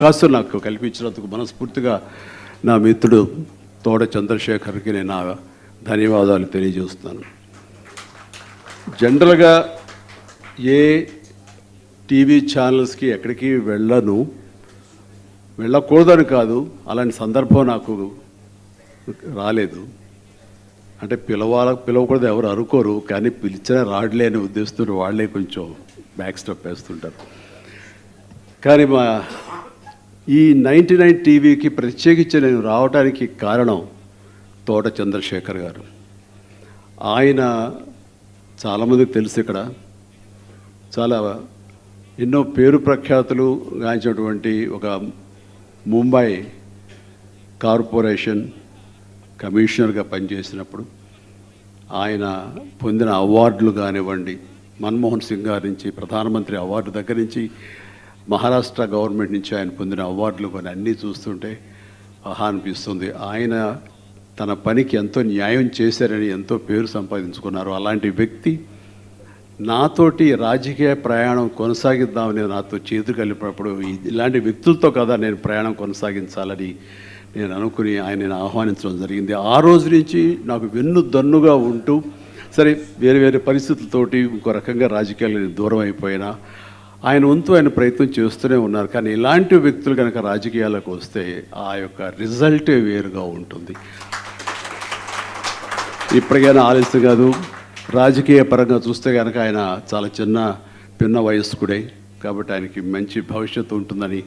అవకాశం నాకు కల్పించినందుకు మనస్ఫూర్తిగా నా మిత్రుడు తోట చంద్రశేఖర్కి నేను నా ధన్యవాదాలు తెలియజేస్తున్నాను. జనరల్గా ఏ టీవీ ఛానల్స్కి ఎక్కడికి వెళ్ళకూడదని కాదు, అలాంటి సందర్భం నాకు రాలేదు. అంటే పిలవకూడదు ఎవరు అనుకోరు, కానీ పిలిచినా రాడలే అని ఉద్దేశంతో వాళ్ళే కొంచెం బ్యాక్ స్టెప్ వేస్తుంటారు. కానీ ఈ 99 టీవీకి ప్రత్యేకించి నేను రావడానికి కారణం తోట చంద్రశేఖర్ గారు. ఆయన చాలామందికి తెలుసు, ఇక్కడ చాలా ఎన్నో పేరు ప్రఖ్యాతులు గాంచినటువంటి ఒక ముంబై కార్పొరేషన్ కమిషనర్గా పనిచేసినప్పుడు ఆయన పొందిన అవార్డులు కానివ్వండి, మన్మోహన్ సింగ్ గారి నుంచి ప్రధానమంత్రి అవార్డు దగ్గర నుంచి మహారాష్ట్ర గవర్నమెంట్ నుంచి ఆయన పొందిన అవార్డులు కొన్ని అన్నీ చూస్తుంటే ఆహా అనిపిస్తుంది. ఆయన తన పనికి ఎంతో న్యాయం చేశారని ఎంతో పేరు సంపాదించుకున్నారు. అలాంటి వ్యక్తి నాతోటి రాజకీయ ప్రయాణం కొనసాగిద్దామని నాతో చేతులు కలిపినప్పుడు ఇలాంటి వ్యక్తులతో కదా నేను ప్రయాణం కొనసాగించాలని నేను అనుకుని ఆయన ఆహ్వానించడం జరిగింది. ఆ రోజు నుంచి నాకు వెన్నుదన్నుగా ఉంటూ, సరే వేరే వేరే పరిస్థితులతోటి ఇంకో రకంగా రాజకీయాలు దూరం అయిపోయినా ఆయన వంతు ఆయన ప్రయత్నం చేస్తూనే ఉన్నారు. కానీ ఇలాంటి వ్యక్తులు కనుక రాజకీయాలకు వస్తే ఆ యొక్క రిజల్టే వేరుగా ఉంటుంది. ఇప్పటికైనా ఆలస్యం కాదు. రాజకీయ పరంగా చూస్తే కనుక ఆయన చాలా పిన్న వయస్కుడే, కాబట్టి ఆయనకి మంచి భవిష్యత్తు ఉంటుందని